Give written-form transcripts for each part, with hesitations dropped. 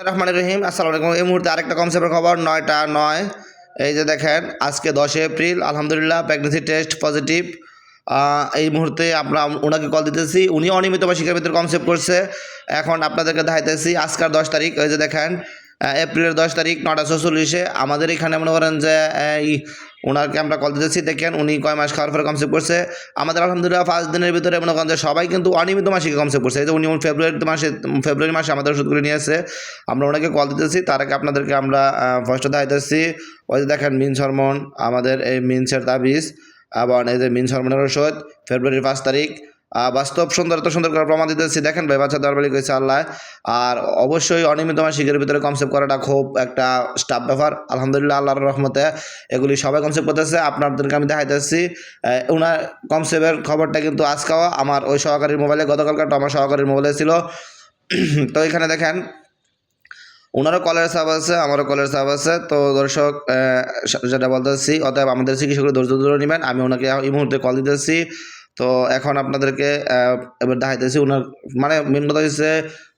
রহমান রহিম, আসসালামু আলাইকুম। এই মুহূর্তে আরেকটা কনসেপ্টের খবর, 9টা 9। এই যে দেখেন, আজকে 10 এপ্রিল, আলহামদুলিল্লাহ প্রেগনেন্সি টেস্ট পজিটিভ। এই মুহূর্তে আমরা ওনাকে কল দিতেছি, উনি অনিয়মিত মাসিকের ভিতরে কনসেপ্ট করছে। এখন আপনাদেরকে দেখাইতেছি আজকের 10 তারিখ। এই যে দেখেন, এপ্রিলের 10 তারিখ 9টা 46-এ আমাদের এখানে মনে করেন যে ওনাকে আমরা কল দিতেছি। দেখেন উনি কয় মাস খাওয়ার পরে কনসেপ্ট করছে। আমাদের আলহামদুলিল্লাহ 5 দিনের ভিতরে মনে করেন যে সবাই কিন্তু অনিয়মিত মাসিকে কনসেপ্ট করছে। এই যে উনি ফেব্রুয়ারি মাসে আমাদের ওষুধগুলি নিয়ে আসছে, আমরা ওনাকে কল দিতেছি। তার আগে আপনাদেরকে আমরা ফার্স্টে দেখাইতেছি। ওই যে দেখেন মিন্স হরমোন, আমাদের এই মিন্সের তাবিজ এবং এই যে মিন্স হরমোনের ওষুধ ফেব্রুয়ারির 5 তারিখ। বাস্তব সুন্দর করে প্রমাণ দিতেছি। দেখেন ভাই, বাচ্চা দরবারি করেছে আল্লাহ। আর অবশ্যই অনিয়মিত মাসিকের ভিতরে কনসেপ্ট করাটা খুব একটা স্টাফ ব্যাপার। আলহামদুলিল্লাহ আল্লাহর রহমতে এগুলি সবাই কনসেপ্ট করতেছে। আপনাদেরকে আমি দেখাইতেছি ওনার কনসেপ্টের খবরটা কিন্তু আজকেও আমার ওই সহকারীর মোবাইলে, গতকালকারটা আমার সহকারীর মোবাইলে ছিল। তো এখানে দেখেন ওনারও কলের চাপ আছে, আমারও কলের চাপ আছে। তো দর্শক যেটা বলতেছি, অতএব আমাদের চিকিৎসকরা ধৈর্য ধরে নেবেন। আমি ওনাকে এই মুহূর্তে কল দিতেছি। তো এখন আপনাদেরকে এবার দেখাইতেছি ওনার মানে মেন কথা হচ্ছে,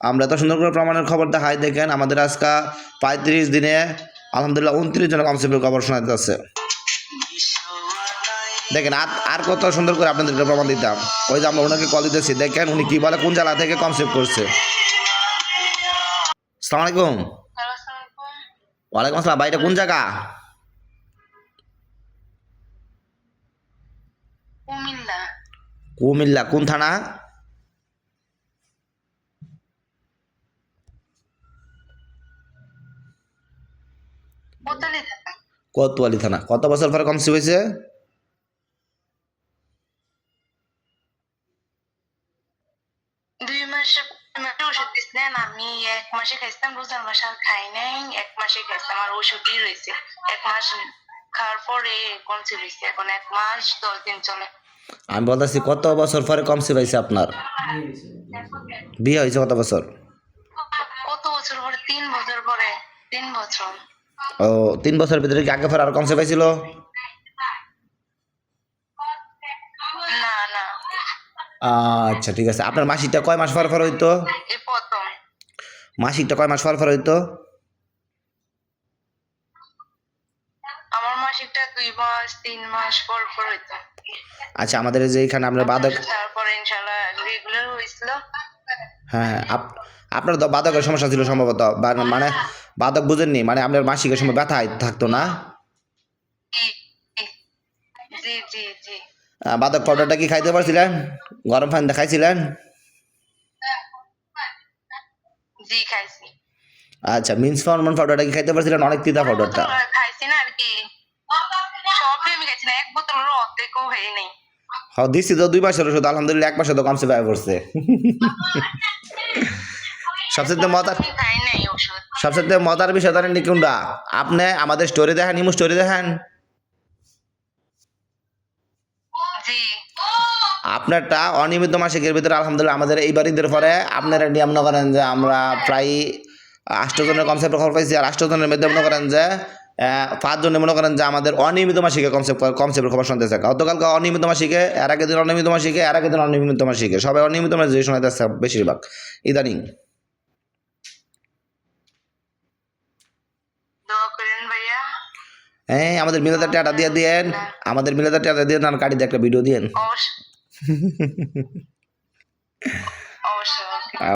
আমরা এত সুন্দর করে প্রমাণের খবর দেখাই। দেখেন আমাদের আজকে 35 দিনে আলহামদুলিল্লাহ 29 জনের কনসেপ্টের খবর শোনা যাচ্ছে। দেখেন আর কত সুন্দর করে আপনাদেরকে প্রমাণ দিতাম। ওই যে আমরা ওনাকে কল দিতেছি, দেখেন উনি কি বলে, কোন জেলা থেকে কনসেপ্ট করছে। আসসালামু আলাইকুম। ওয়ালাইকুম আসসালাম। ভাই, এটা কোন জায়গা? কুমিল্লা। কোন থানা? কোতোয়ালি থানা। কত বছর পরে কনসেপ্ট হয়েছে? ওষুধ দিচ্ছেন, আমি 1 মাসে খাইছিলাম, রোজার মাসে আর খাই নাই। 1 মাসে খাইছিলাম, আর ওষুধই রয়েছে। 1 মাস খাওয়ার পরে কনসেপ্ট হয়েছে। এখন 1 মাস 10 দিন চলে। আমি বলতেছি কত বছর পরে কনসেপ্ট হয়েছে আপনার? বিয়ে হয়েছে কত বছর? কত বছর পরে? 3 বছর পরে। 3 বছর। ও, 3 বছরের ভিতরে কি আগে পরে আর কনসেপ্ট হয়েছিল? না না। আচ্ছা ঠিক আছে। আপনার মাসিকটা কয় মাস পর হইতো? এই প্রথম। মাসিকটা কয় মাস পর হইতো? আমার মাসিকটা 2 মাস 3 মাস পর পর হইতো। আচ্ছা, আমাদের যে এখানে আমরা বাদক, তারপরে ইনশাআল্লাহ রেগুলার হইছিল। হ্যাঁ আপনার তো বাদকের সমস্যা ছিল সম্ভবত, মানে বাদক বুঝেননি, মানে আপনার মাসিকের সময় ব্যথা থাকতো না? জি জি জি। বাদক পাউডারটা কি খাইতে পারছিলেন? গরম পানি খাইছিলেন? জি খাইছি। আচ্ছা, মিন্স হরমোন পাউডারটা কি খাইতে পারছিলেন? অনেক তিতা পাউডারটা। খাইছি না আর কি, সবই আমি খাইছি না, 1 বোতলেরও অর্ধেকও হয়ে নেই। হ্যাঁ, দিচ্ছি তো 2 মাসের ওষুধ, আলহামদুলিল্লাহ 1 মাসে তো কমছে পায়ে পড়ছে। সবচেয়ে মজার বিষয় জানেন নি কোনটা? আপনি আমাদের স্টোরি দেখেন, ইমো স্টোরি দেখেন। আপনারটা অনিয়মিত মাসিকের ভিতরে আলহামদুলিল্লাহ আমাদের এইবার ঈদের পরে আপনারা নিয়ে মনে করেন যে আমরা প্রায় 8 জনের কনসেপ্ট খবর পাইছি। আর 8 জনের মধ্যে মনে করেন যে 5 জনে মনে করেন যে আমাদের অনিয়মিত মাসিকে কনসেপ্টের খবর শুনতেছে। গতকালকে অনিয়মিত মাসিকে, এর আগের দিন অনিয়মিত মাসিকে, এর আগের দিন অনিয়মিত মাসিকে, সবাই অনিয়মিত মাসিকে শোনাইতেছে বেশিরভাগ ইদানিং। হ্যাঁ, আমাদের মিলাদার টাটা দিয়ে দিয়েন, আমাদের মিলাদার টাটা দিয়ে গাড়ি দিয়ে একটা ভিডিও দিয়েন।